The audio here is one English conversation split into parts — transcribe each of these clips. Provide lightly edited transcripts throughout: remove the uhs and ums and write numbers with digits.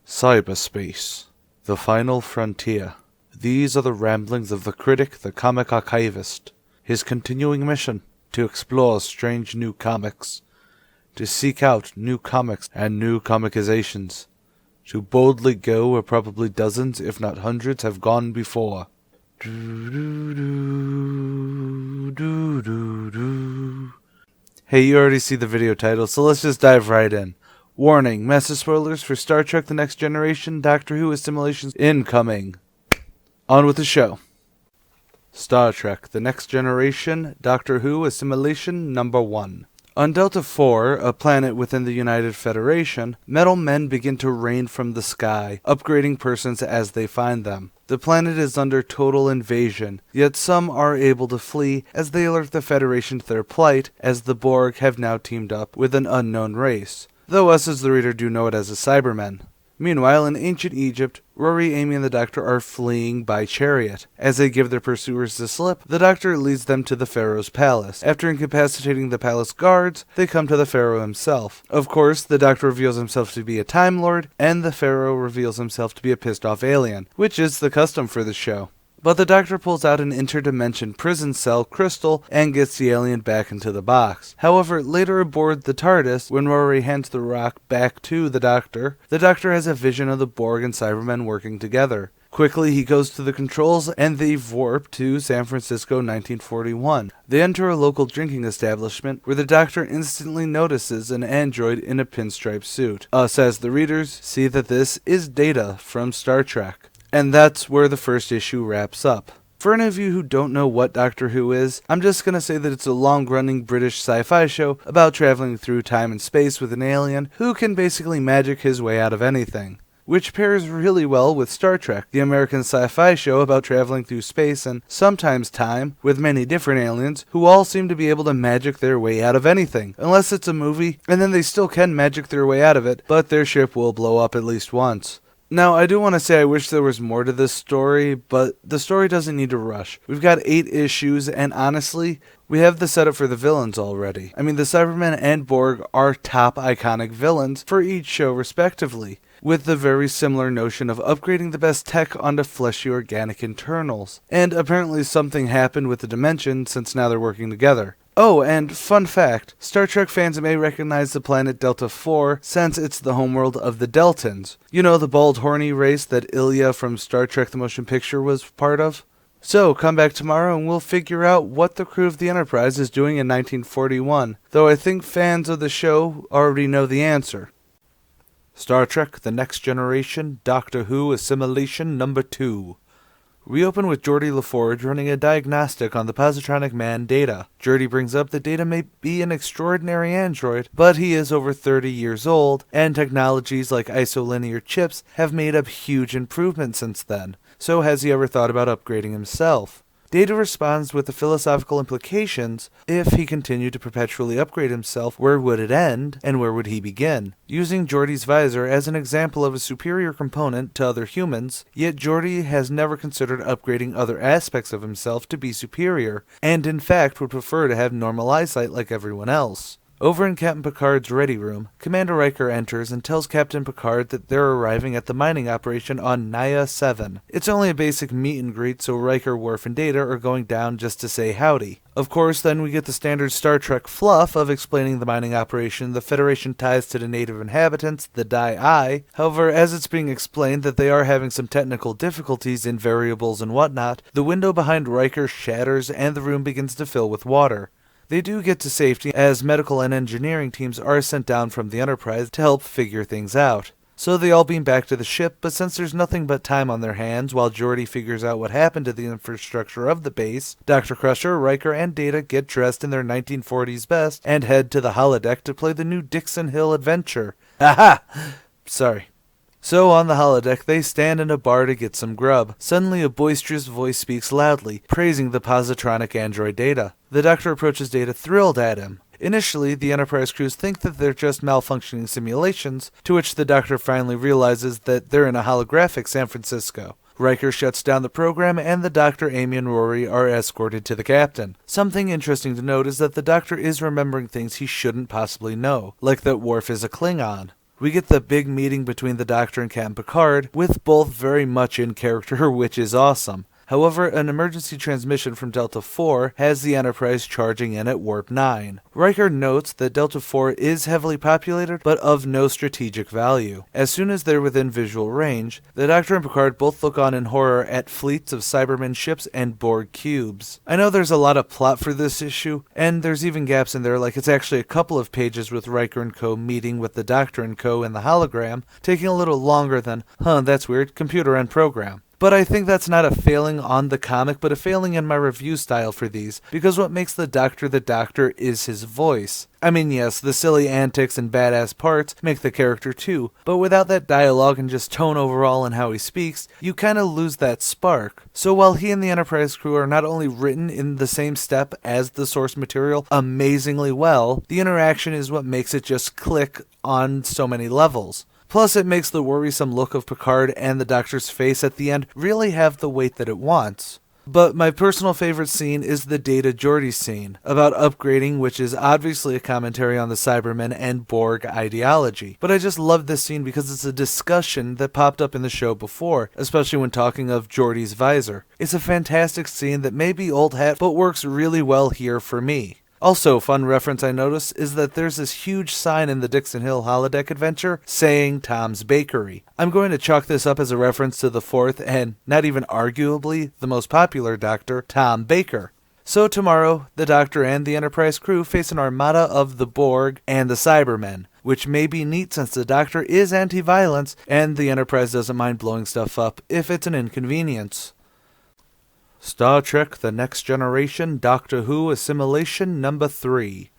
Cyberspace, the final frontier. These are the ramblings of the critic, the comic archivist. His continuing mission, to explore strange new comics, to seek out new comics and new comicizations, to boldly go where probably dozens, if not hundreds, have gone before. Hey, you already see the video title, so let's just dive right in. Warning, massive spoilers for Star Trek The Next Generation, Doctor Who Assimilation incoming. On with the show. Star Trek The Next Generation, Doctor Who Assimilation number 1. On Delta 4, a planet within the United Federation, metal men begin to rain from the sky, upgrading persons as they find them. The planet is under total invasion, yet some are able to flee as they alert the Federation to their plight, as the Borg have now teamed up with an unknown race, though us as the reader do know it as the Cybermen. Meanwhile, in ancient Egypt, Rory, Amy, and the Doctor are fleeing by chariot. As they give their pursuers the slip, the Doctor leads them to the Pharaoh's palace. After incapacitating the palace guards, they come to the Pharaoh himself. Of course, the Doctor reveals himself to be a Time Lord, and the Pharaoh reveals himself to be a pissed-off alien, which is the custom for the show. But the Doctor pulls out an interdimension prison cell crystal and gets the alien back into the box. However, later aboard the TARDIS, when Rory hands the rock back to the Doctor has a vision of the Borg and Cybermen working together. Quickly, he goes to the controls and they warp to San Francisco 1941. They enter a local drinking establishment where the Doctor instantly notices an android in a pinstripe suit. Us as the readers see that this is Data from Star Trek. And that's where the first issue wraps up. For any of you who don't know what Doctor Who is, I'm just going to say that it's a long-running British sci-fi show about traveling through time and space with an alien who can basically magic his way out of anything. Which pairs really well with Star Trek, the American sci-fi show about traveling through space and sometimes time, with many different aliens who all seem to be able to magic their way out of anything. Unless it's a movie, and then they still can magic their way out of it, but their ship will blow up at least once. Now, I do want to say I wish there was more to this story, but the story doesn't need to rush. We've got 8 issues, and honestly, we have the setup for the villains already. I mean, the Cybermen and Borg are top iconic villains for each show respectively, with the very similar notion of upgrading the best tech onto fleshy organic internals. And apparently something happened with the Dimension since now they're working together. Oh, and fun fact, Star Trek fans may recognize the planet Delta 4 since it's the homeworld of the Deltans. You know, the bald horny race that Ilya from Star Trek the Motion Picture was part of? So, come back tomorrow and we'll figure out what the crew of the Enterprise is doing in 1941, though I think fans of the show already know the answer. Star Trek The Next Generation, Doctor Who Assimilation number 2. We open with Geordi LaForge running a diagnostic on the positronic man Data. Geordi brings up that Data may be an extraordinary android, but he is over 30 years old, and technologies like isolinear chips have made up huge improvements since then. So has he ever thought about upgrading himself? Data responds with the philosophical implications: if he continued to perpetually upgrade himself, where would it end, and where would he begin? Using Geordi's visor as an example of a superior component to other humans, yet Geordi has never considered upgrading other aspects of himself to be superior, and in fact would prefer to have normal eyesight like everyone else. Over in Captain Picard's ready room, Commander Riker enters and tells Captain Picard that they're arriving at the mining operation on Naya 7. It's only a basic meet and greet, so Riker, Worf, and Data are going down just to say howdy. Of course, then we get the standard Star Trek fluff of explaining the mining operation, the Federation ties to the native inhabitants, the Die. However, as it's being explained that they are having some technical difficulties in variables and whatnot, the window behind Riker shatters and the room begins to fill with water. They do get to safety as medical and engineering teams are sent down from the Enterprise to help figure things out. So they all beam back to the ship, but since there's nothing but time on their hands while Geordi figures out what happened to the infrastructure of the base, Dr. Crusher, Riker, and Data get dressed in their 1940s best and head to the holodeck to play the new Dixon Hill adventure. Aha! Sorry. So on the holodeck, they stand in a bar to get some grub. Suddenly a boisterous voice speaks loudly, praising the positronic android Data. The Doctor approaches Data, thrilled at him. Initially, the Enterprise crews think that they're just malfunctioning simulations, to which the Doctor finally realizes that they're in a holographic San Francisco. Riker shuts down the program, and the Doctor, Amy, and Rory are escorted to the captain. Something interesting to note is that the Doctor is remembering things he shouldn't possibly know, like that Worf is a Klingon. We get the big meeting between the Doctor and Captain Picard, with both very much in character, which is awesome. However, an emergency transmission from Delta 4 has the Enterprise charging in at Warp 9. Riker notes that Delta 4 is heavily populated, but of no strategic value. As soon as they're within visual range, the Doctor and Picard both look on in horror at fleets of Cybermen ships and Borg cubes. I know there's a lot of plot for this issue, and there's even gaps in there, like it's actually a couple of pages with Riker and co. meeting with the Doctor and co. in the hologram, taking a little longer than, that's weird, computer and program. But I think that's not a failing on the comic, but a failing in my review style for these, because what makes the Doctor is his voice. I mean, yes, the silly antics and badass parts make the character too, but without that dialogue and just tone overall and how he speaks, you kinda lose that spark. So while he and the Enterprise crew are not only written in the same step as the source material amazingly well, the interaction is what makes it just click on so many levels. Plus, it makes the worrisome look of Picard and the Doctor's face at the end really have the weight that it wants. But my personal favorite scene is the Data Geordi scene, about upgrading, which is obviously a commentary on the Cybermen and Borg ideology. But I just love this scene because it's a discussion that popped up in the show before, especially when talking of Geordi's visor. It's a fantastic scene that may be old hat, but works really well here for me. Also, fun reference I noticed is that there's this huge sign in the Dixon Hill holodeck adventure saying Tom's Bakery. I'm going to chalk this up as a reference to the fourth and, not even arguably, the most popular Doctor, Tom Baker. So tomorrow, the Doctor and the Enterprise crew face an armada of the Borg and the Cybermen, which may be neat since the Doctor is anti-violence and the Enterprise doesn't mind blowing stuff up if it's an inconvenience. Star Trek The Next Generation Doctor Who Assimilation #3.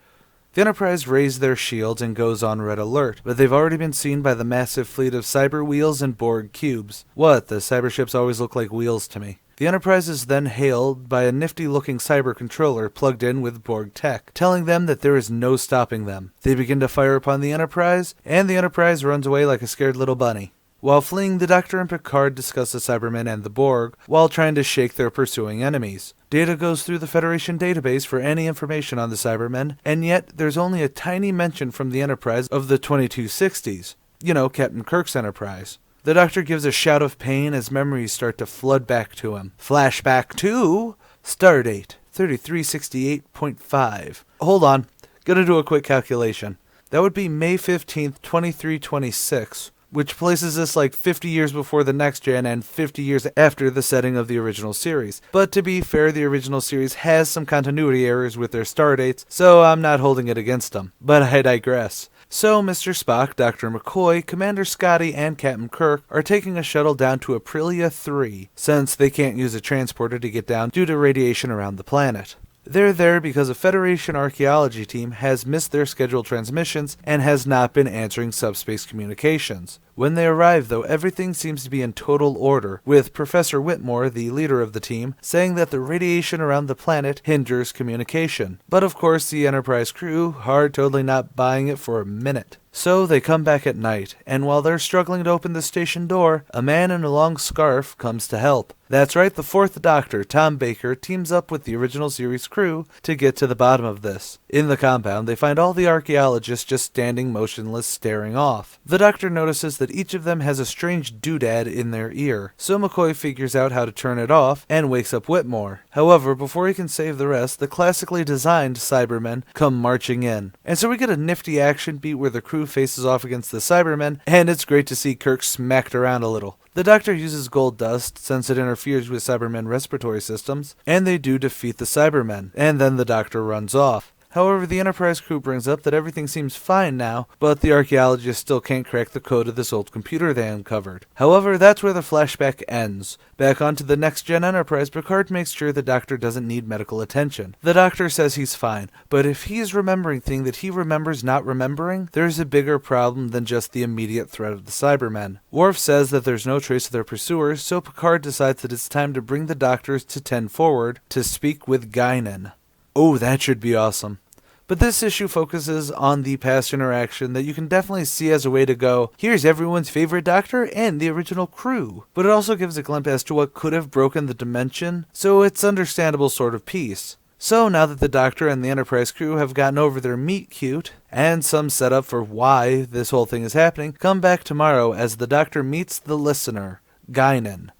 The Enterprise raise their shields and goes on red alert, but they've already been seen by the massive fleet of cyber wheels and Borg cubes. What, the cyber ships always look like wheels to me. The Enterprise is then hailed by a nifty-looking cyber controller plugged in with Borg tech, telling them that there is no stopping them. They begin to fire upon the Enterprise, and the Enterprise runs away like a scared little bunny. While fleeing, the Doctor and Picard discuss the Cybermen and the Borg, while trying to shake their pursuing enemies. Data goes through the Federation database for any information on the Cybermen, and yet there's only a tiny mention from the Enterprise of the 2260s. You know, Captain Kirk's Enterprise. The Doctor gives a shout of pain as memories start to flood back to him. Flashback to Stardate 3368.5. Hold on, gotta do a quick calculation. That would be May 15th, 2326. Which places us like 50 years before the next gen and 50 years after the setting of the original series. But to be fair, the original series has some continuity errors with their star dates, so I'm not holding it against them. But I digress. So Mr. Spock, Dr. McCoy, Commander Scotty, and Captain Kirk are taking a shuttle down to Aprilia 3, since they can't use a transporter to get down due to radiation around the planet. They're there because a Federation archaeology team has missed their scheduled transmissions and has not been answering subspace communications. When they arrive, though, everything seems to be in total order, with Professor Whitmore, the leader of the team, saying that the radiation around the planet hinders communication. But of course, the Enterprise crew are totally not buying it for a minute. So they come back at night, and while they're struggling to open the station door, a man in a long scarf comes to help. That's right, the fourth Doctor, Tom Baker, teams up with the original series crew to get to the bottom of this. In the compound, they find all the archaeologists just standing motionless, staring off. The Doctor notices that each of them has a strange doodad in their ear, so McCoy figures out how to turn it off and wakes up Whitmore. However, before he can save the rest, the classically designed Cybermen come marching in. And so we get a nifty action beat where the crew faces off against the Cybermen, and it's great to see Kirk smacked around a little. The Doctor uses gold dust since it interferes with Cybermen respiratory systems, and they do defeat the Cybermen, and then the Doctor runs off. However, the Enterprise crew brings up that everything seems fine now, but the archaeologists still can't crack the code of this old computer they uncovered. However, that's where the flashback ends. Back onto the next-gen Enterprise, Picard makes sure the Doctor doesn't need medical attention. The Doctor says he's fine, but if he's remembering things that he remembers not remembering, there's a bigger problem than just the immediate threat of the Cybermen. Worf says that there's no trace of their pursuers, so Picard decides that it's time to bring the Doctors to 10 forward to speak with Guinan. Oh, that should be awesome. But this issue focuses on the past interaction that you can definitely see as a way to go, here's everyone's favorite Doctor and the original crew. But it also gives a glimpse as to what could have broken the dimension, so it's understandable sort of piece. So now that the Doctor and the Enterprise crew have gotten over their meet cute, and some setup for why this whole thing is happening, come back tomorrow as the Doctor meets the listener, Guinan.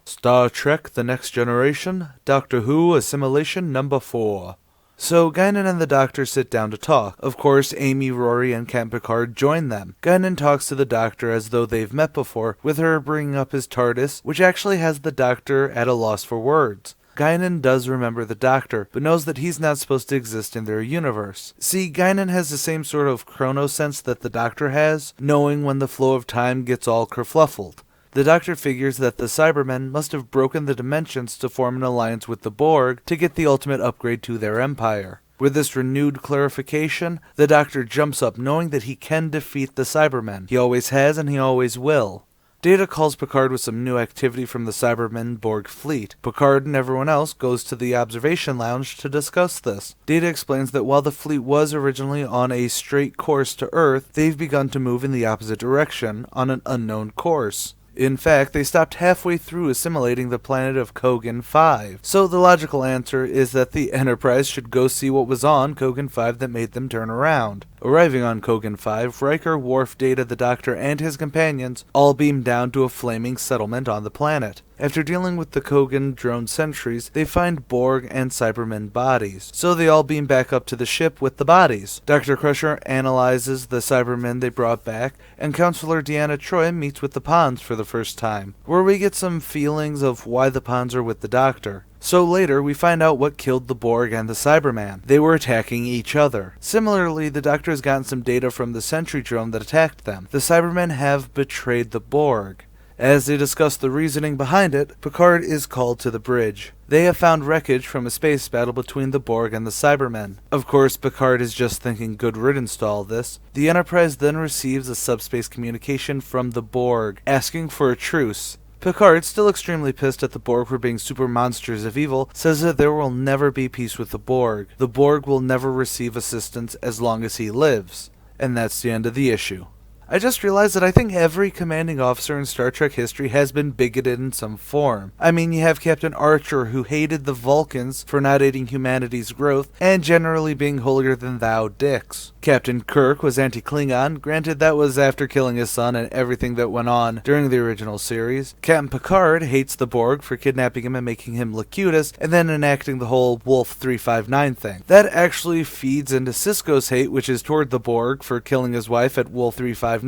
Star Trek The Next Generation, Doctor Who Assimilation #4. So Guinan and the Doctor sit down to talk. Of course, Amy, Rory, and Captain Picard join them. Guinan talks to the Doctor as though they've met before, with her bringing up his TARDIS, which actually has the Doctor at a loss for words. Guinan does remember the Doctor, but knows that he's not supposed to exist in their universe. See, Guinan has the same sort of chronosense that the Doctor has, knowing when the flow of time gets all kerfluffled. The Doctor figures that the Cybermen must have broken the dimensions to form an alliance with the Borg to get the ultimate upgrade to their empire. With this renewed clarification, the Doctor jumps up knowing that he can defeat the Cybermen. He always has and he always will. Data calls Picard with some new activity from the Cybermen Borg fleet. Picard and everyone else goes to the observation lounge to discuss this. Data explains that while the fleet was originally on a straight course to Earth, they've begun to move in the opposite direction, on an unknown course. In fact, they stopped halfway through assimilating the planet of Kogan 5. So the logical answer is that the Enterprise should go see what was on Kogan 5 that made them turn around. Arriving on Kogan 5, Riker, Worf, Data, the Doctor, and his companions all beam down to a flaming settlement on the planet. After dealing with the Kogan drone sentries, they find Borg and Cybermen bodies, so they all beam back up to the ship with the bodies. Dr. Crusher analyzes the Cybermen they brought back, and Counselor Deanna Troi meets with the Pawns for the first time, where we get some feelings of why the Pawns are with the Doctor. So later, we find out what killed the Borg and the Cyberman. They were attacking each other. Similarly, the Doctor has gotten some data from the sentry drone that attacked them. The Cybermen have betrayed the Borg. As they discuss the reasoning behind it, Picard is called to the bridge. They have found wreckage from a space battle between the Borg and the Cybermen. Of course, Picard is just thinking good riddance to all this. The Enterprise then receives a subspace communication from the Borg, asking for a truce. Picard, still extremely pissed at the Borg for being super monsters of evil, says that there will never be peace with the Borg. The Borg will never receive assistance as long as he lives. And that's the end of the issue. I just realized that I think every commanding officer in Star Trek history has been bigoted in some form. I mean, you have Captain Archer, who hated the Vulcans for not aiding humanity's growth, and generally being holier-than-thou dicks. Captain Kirk was anti-Klingon, granted that was after killing his son and everything that went on during the original series. Captain Picard hates the Borg for kidnapping him and making him Locutus, and then enacting the whole Wolf 359 thing. That actually feeds into Sisko's hate, which is toward the Borg for killing his wife at Wolf 359,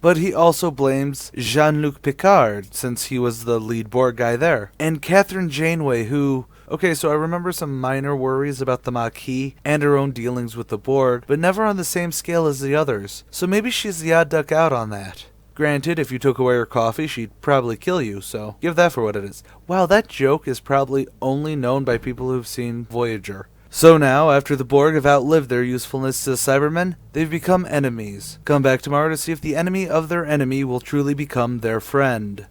but he also blames Jean-Luc Picard, since he was the lead Borg guy there. And Catherine Janeway, who... Okay, so I remember some minor worries about the Maquis and her own dealings with the Borg, but never on the same scale as the others. So maybe she's the odd duck out on that. Granted, if you took away her coffee, she'd probably kill you, so give that for what it is. Wow, that joke is probably only known by people who've seen Voyager. So now, after the Borg have outlived their usefulness to the Cybermen, they've become enemies. Come back tomorrow to see if the enemy of their enemy will truly become their friend.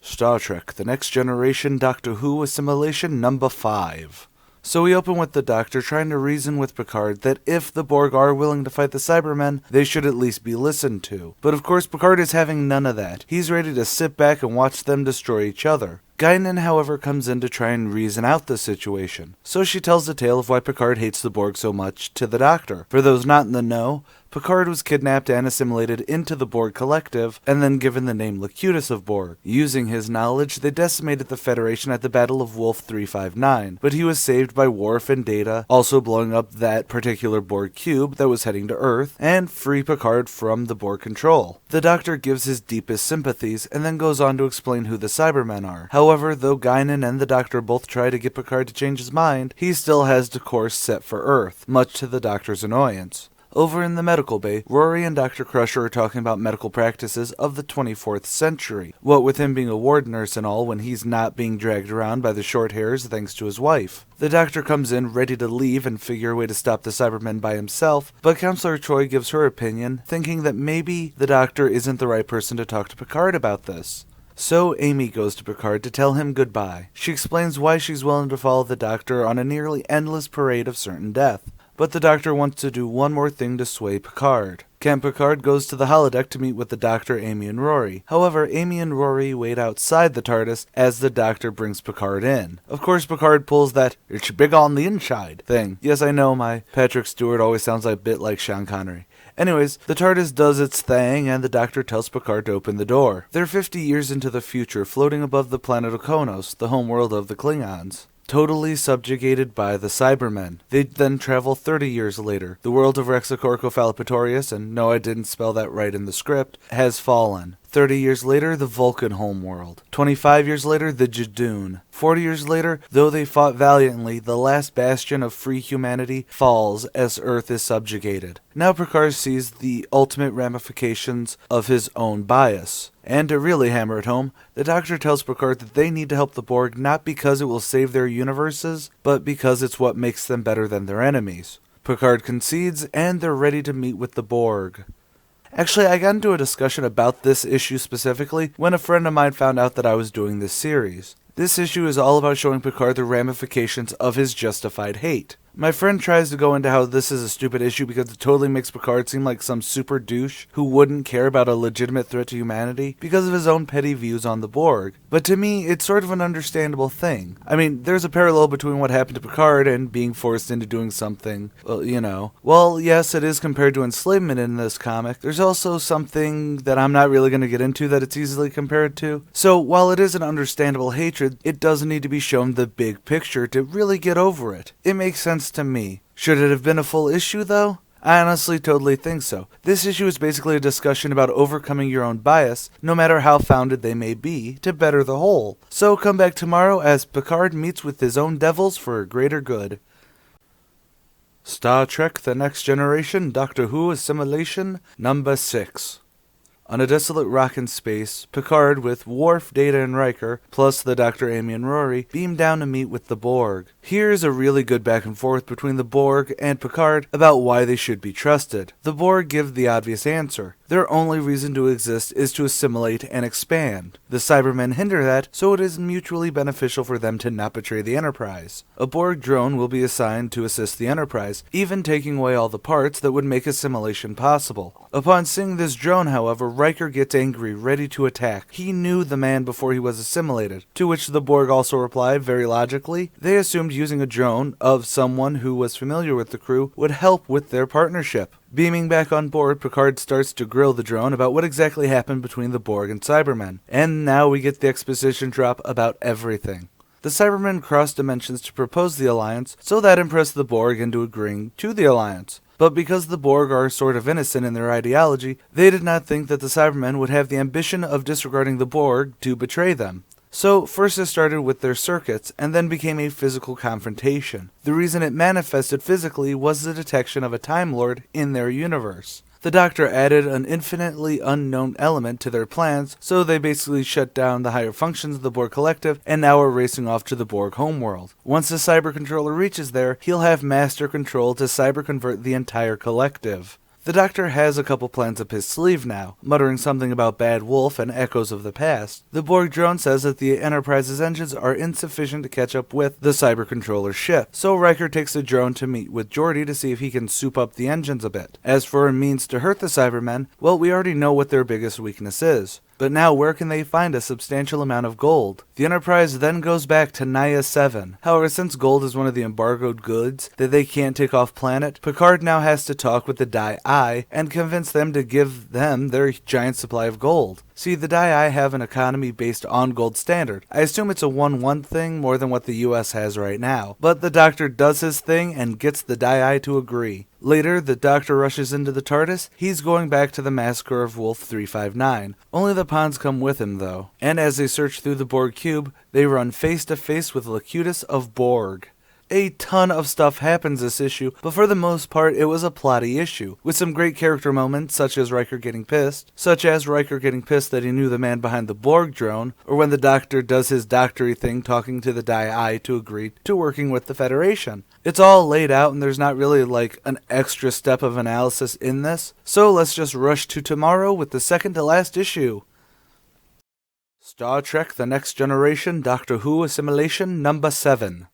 Star Trek The Next Generation, Doctor Who Assimilation #5. So we open with the Doctor trying to reason with Picard that if the Borg are willing to fight the Cybermen, they should at least be listened to. But of course, Picard is having none of that. He's ready to sit back and watch them destroy each other. Guinan, however, comes in to try and reason out the situation. So she tells the tale of why Picard hates the Borg so much to the Doctor. For those not in the know, Picard was kidnapped and assimilated into the Borg collective, and then given the name Locutus of Borg. Using his knowledge, they decimated the Federation at the Battle of Wolf 359, but he was saved by Worf and Data, also blowing up that particular Borg cube that was heading to Earth, and free Picard from the Borg control. The Doctor gives his deepest sympathies, and then goes on to explain who the Cybermen are. However, though Guinan and the Doctor both try to get Picard to change his mind, he still has the course set for Earth, much to the Doctor's annoyance. Over in the medical bay, Rory and Dr. Crusher are talking about medical practices of the 24th century. What with him being a ward nurse and all when he's not being dragged around by the short hairs thanks to his wife. The Doctor comes in ready to leave and figure a way to stop the Cybermen by himself, but Counselor Troi gives her opinion, thinking that maybe the Doctor isn't the right person to talk to Picard about this. So Amy goes to Picard to tell him goodbye. She explains why she's willing to follow the Doctor on a nearly endless parade of certain death. But the Doctor wants to do one more thing to sway Picard. Camp Picard goes to the holodeck to meet with the Doctor, Amy, and Rory. However, Amy and Rory wait outside the TARDIS as the Doctor brings Picard in. Of course, Picard pulls that "it's big on the inside" thing. Yes, I know my Patrick Stewart always sounds a bit like Sean Connery. Anyways, the TARDIS does its thing, and the Doctor tells Picard to open the door. They're 50 years into the future, floating above the planet Okonos, the homeworld of the Klingons, totally subjugated by the Cybermen. They then travel 30 years later. The world of Rexicorcofalapatorius, and no, I didn't spell that right in the script, has fallen. 30 years later, the Vulcan homeworld. 25 years later, the Jadoon. 40 years later, though they fought valiantly, the last bastion of free humanity falls as Earth is subjugated. Now Picard sees the ultimate ramifications of his own bias. And to really hammer it home, the Doctor tells Picard that they need to help the Borg not because it will save their universes, but because it's what makes them better than their enemies. Picard concedes, and they're ready to meet with the Borg. Actually, I got into a discussion about this issue specifically when a friend of mine found out that I was doing this series. This issue is all about showing Picard the ramifications of his justified hate. My friend tries to go into how this is a stupid issue because it totally makes Picard seem like some super douche who wouldn't care about a legitimate threat to humanity because of his own petty views on the Borg. But to me, it's sort of an understandable thing. I mean, there's a parallel between what happened to Picard and being forced into doing something, well, yes, it is compared to enslavement in this comic. There's also something that I'm not really going to get into that it's easily compared to. So, while it is an understandable hatred, it does need to be shown the big picture to really get over it. It makes sense to me. Should it have been a full issue, though? I honestly totally think so. This issue is basically a discussion about overcoming your own bias, no matter how founded they may be, to better the whole. So come back tomorrow as Picard meets with his own devils for a greater good. Star Trek The Next Generation Doctor Who Assimilation number 6. On a desolate rock in space, Picard, with Worf, Data, and Riker, plus the Doctor, Amy, and Rory, beam down to meet with the Borg. Here's a really good back and forth between the Borg and Picard about why they should be trusted. The Borg give the obvious answer. Their only reason to exist is to assimilate and expand. The Cybermen hinder that, so it is mutually beneficial for them to not betray the Enterprise. A Borg drone will be assigned to assist the Enterprise, even taking away all the parts that would make assimilation possible. Upon seeing this drone, however, Riker gets angry, ready to attack. He knew the man before he was assimilated, to which the Borg also replied, very logically, they assumed using a drone of someone who was familiar with the crew would help with their partnership. Beaming back on board, Picard starts to grill the drone about what exactly happened between the Borg and Cybermen. And now we get the exposition drop about everything. The Cybermen cross dimensions to propose the alliance, so that impressed the Borg into agreeing to the alliance. But because the Borg are sort of innocent in their ideology, they did not think that the Cybermen would have the ambition of disregarding the Borg to betray them. So, first it started with their circuits, and then became a physical confrontation. The reason it manifested physically was the detection of a Time Lord in their universe. The Doctor added an infinitely unknown element to their plans, so they basically shut down the higher functions of the Borg Collective, and now are racing off to the Borg homeworld. Once the Cyber Controller reaches there, he'll have master control to cyber-convert the entire collective. The Doctor has a couple plans up his sleeve now, muttering something about Bad Wolf and echoes of the past. The Borg drone says that the Enterprise's engines are insufficient to catch up with the Cyber Controller's ship, so Riker takes the drone to meet with Geordi to see if he can soup up the engines a bit. As for a means to hurt the Cybermen, well, we already know what their biggest weakness is. But now where can they find a substantial amount of gold? The Enterprise then goes back to Naya 7. However, since gold is one of the embargoed goods that they can't take off planet, Picard now has to talk with the Dai and convince them to give them their giant supply of gold. See, the Dai have an economy based on gold standard. I assume it's a 1-1 thing more than what the US has right now. But the Doctor does his thing and gets the Dai to agree. Later, the Doctor rushes into the TARDIS. He's going back to the massacre of Wolf 359. Only the Pawns come with him, though. And as they search through the Borg cube, they run face to face with Locutus of Borg. A ton of stuff happens this issue, but for the most part it was a plotty issue, with some great character moments such as Riker getting pissed that he knew the man behind the Borg drone, or when the Doctor does his doctory thing talking to the Dai to agree to working with the Federation. It's all laid out and there's not really like an extra step of analysis in this, so let's just rush to tomorrow with the second to last issue. Star Trek The Next Generation Doctor Who Assimilation number 7.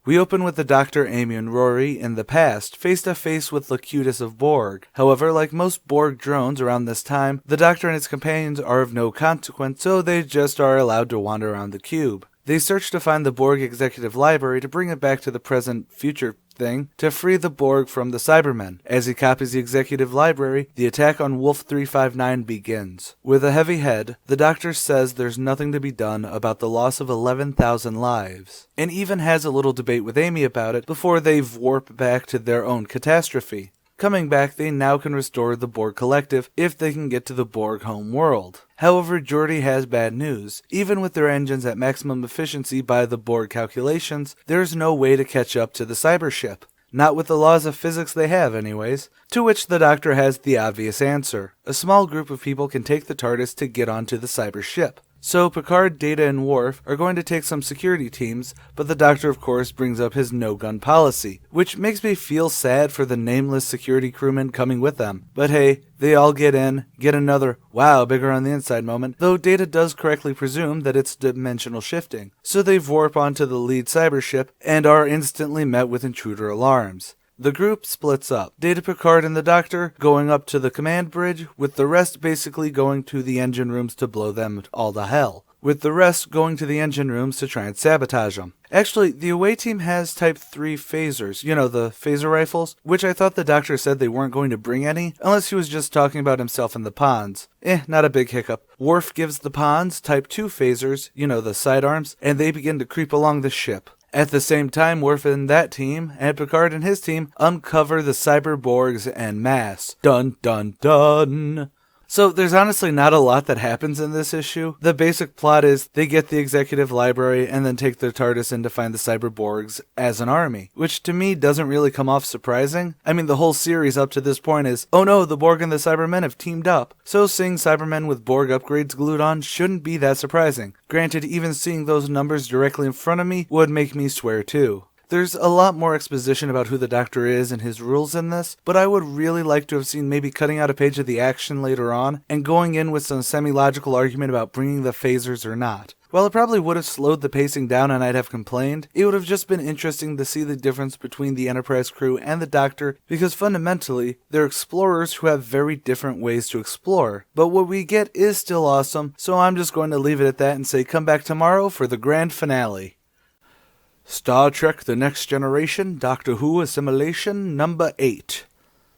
We open with the Doctor, Amy, and Rory in the past, face to face with Locutus of Borg. However, like most Borg drones around this time, the Doctor and his companions are of no consequence, so they just are allowed to wander around the cube. They search to find the Borg Executive Library to bring it back to the present future thing to free the Borg from the Cybermen. As he copies the Executive Library, the attack on Wolf 359 begins. With a heavy head, the Doctor says there's nothing to be done about the loss of 11,000 lives, and even has a little debate with Amy about it before they warp back to their own catastrophe. Coming back, they now can restore the Borg Collective if they can get to the Borg home world. However, Geordi has bad news. Even with their engines at maximum efficiency by the Borg calculations, there's no way to catch up to the cyber ship. Not with the laws of physics they have, anyways. To which the Doctor has the obvious answer. A small group of people can take the TARDIS to get onto the cyber ship. So Picard, Data, and Worf are going to take some security teams, but the Doctor of course brings up his no-gun policy, which makes me feel sad for the nameless security crewmen coming with them. But hey, they all get in, get another wow bigger on the inside moment, though Data does correctly presume that it's dimensional shifting. So they warp onto the lead cyber ship and are instantly met with intruder alarms. The group splits up, Data, Picard, and the Doctor going up to the command bridge, with the rest basically going to the engine rooms to blow them all to hell, with the rest going to the engine rooms to try and sabotage them. Actually, the away team has Type 3 phasers, you know, the phaser rifles, which I thought the Doctor said they weren't going to bring any, unless he was just talking about himself and the Ponds. Not a big hiccup. Worf gives the Ponds Type 2 phasers, you know, the sidearms, and they begin to creep along the ship. At the same time, Worf and that team, and Picard and his team, uncover the Cyberborgs en masse. Dun dun dun! So there's honestly not a lot that happens in this issue. The basic plot is they get the Executive Library and then take their TARDIS in to find the Cyberborgs as an army, which to me doesn't really come off surprising. I mean, the whole series up to this point is, oh no, the Borg and the Cybermen have teamed up. So seeing Cybermen with Borg upgrades glued on shouldn't be that surprising. Granted, even seeing those numbers directly in front of me would make me swear too. There's a lot more exposition about who the Doctor is and his rules in this, but I would really like to have seen maybe cutting out a page of the action later on and going in with some semi-logical argument about bringing the phasers or not. While it probably would have slowed the pacing down and I'd have complained, it would have just been interesting to see the difference between the Enterprise crew and the Doctor, because fundamentally, they're explorers who have very different ways to explore. But what we get is still awesome, so I'm just going to leave it at that and say come back tomorrow for the grand finale. Star Trek The Next Generation, Doctor Who Assimilation number 8.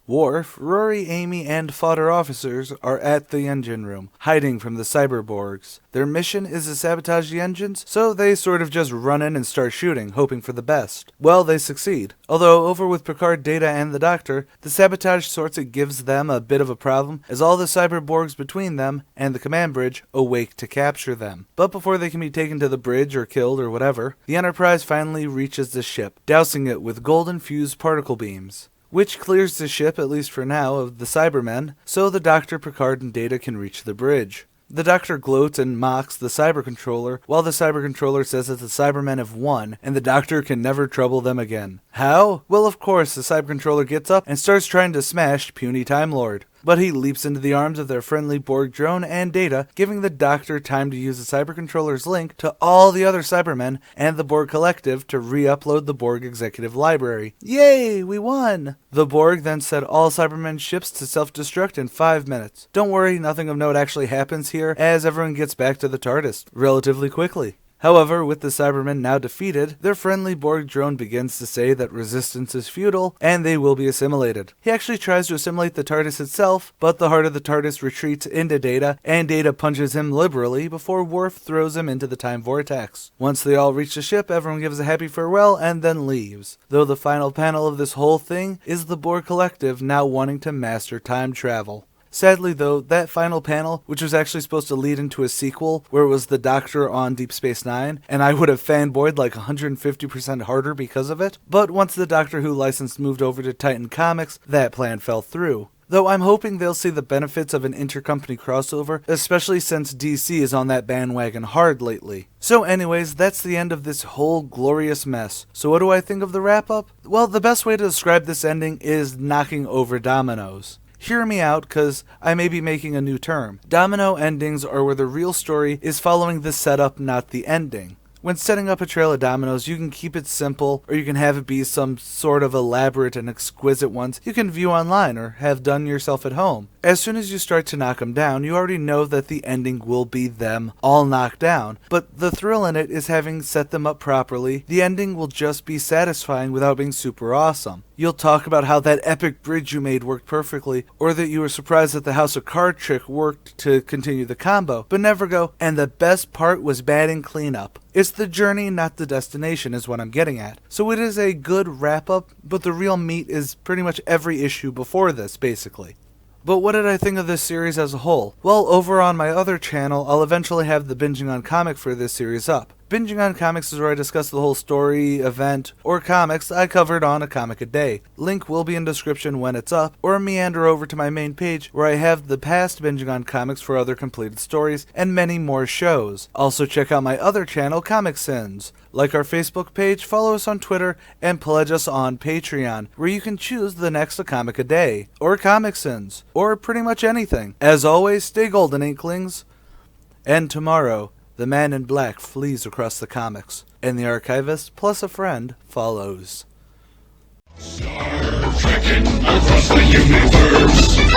Worf, Rory, Amy, and fodder officers are at the engine room, hiding from the Cyberborgs. Their mission is to sabotage the engines, so they sort of just run in and start shooting, hoping for the best. Well, they succeed. Although over with Picard, Data, and the Doctor, the sabotage sorts of gives them a bit of a problem, as all the Cyberborgs between them and the command bridge awake to capture them. But before they can be taken to the bridge or killed or whatever, the Enterprise finally reaches the ship, dousing it with golden-fused particle beams, which clears the ship, at least for now, of the Cybermen, so the Doctor, Picard, and Data can reach the bridge. The Doctor gloats and mocks the Cyber Controller, while the Cyber Controller says that the Cybermen have won, and the Doctor can never trouble them again. How? Well, of course, the Cyber Controller gets up and starts trying to smash puny Time Lord. But he leaps into the arms of their friendly Borg drone and Data, giving the Doctor time to use the Cyber Controller's link to all the other Cybermen and the Borg Collective to re-upload the Borg Executive Library. Yay, we won! The Borg then set all Cybermen ships to self-destruct in 5 minutes. Don't worry, nothing of note actually happens here, as everyone gets back to the TARDIS relatively quickly. However, with the Cybermen now defeated, their friendly Borg drone begins to say that resistance is futile, and they will be assimilated. He actually tries to assimilate the TARDIS itself, but the heart of the TARDIS retreats into Data, and Data punches him liberally before Worf throws him into the time vortex. Once they all reach the ship, everyone gives a happy farewell and then leaves. Though the final panel of this whole thing is the Borg Collective now wanting to master time travel. Sadly though, that final panel, which was actually supposed to lead into a sequel, where it was the Doctor on Deep Space Nine, and I would have fanboyed like 150% harder because of it, but once the Doctor Who license moved over to Titan Comics, that plan fell through. Though I'm hoping they'll see the benefits of an intercompany crossover, especially since DC is on that bandwagon hard lately. So anyways, that's the end of this whole glorious mess. So what do I think of the wrap-up? Well, the best way to describe this ending is knocking over dominoes. Hear me out, cause I may be making a new term. Domino endings are where the real story is following the setup, not the ending. When setting up a trail of dominoes, you can keep it simple, or you can have it be some sort of elaborate and exquisite ones you can view online or have done yourself at home. As soon as you start to knock them down, you already know that the ending will be them all knocked down, but the thrill in it is having set them up properly. The ending will just be satisfying without being super awesome. You'll talk about how that epic bridge you made worked perfectly, or that you were surprised that the House of Card trick worked to continue the combo, but never go, and the best part was batting cleanup. It's the journey, not the destination, is what I'm getting at. So it is a good wrap-up, but the real meat is pretty much every issue before this, basically. But what did I think of this series as a whole? Well, over on my other channel, I'll eventually have the Binging on Comic for this series up. Binging on Comics is where I discuss the whole story, event, or comics I covered on a comic a day. Link will be in description when it's up, or meander over to my main page where I have the past Binging on Comics for other completed stories, and many more shows. Also check out my other channel, ComicSins. Like our Facebook page, follow us on Twitter, and pledge us on Patreon, where you can choose the next A Comic a Day, or ComicSins, or pretty much anything. As always, stay golden, Inklings. And tomorrow, the man in black flees across the comics, and the Archivist plus a friend follows. Star trekking across the universe.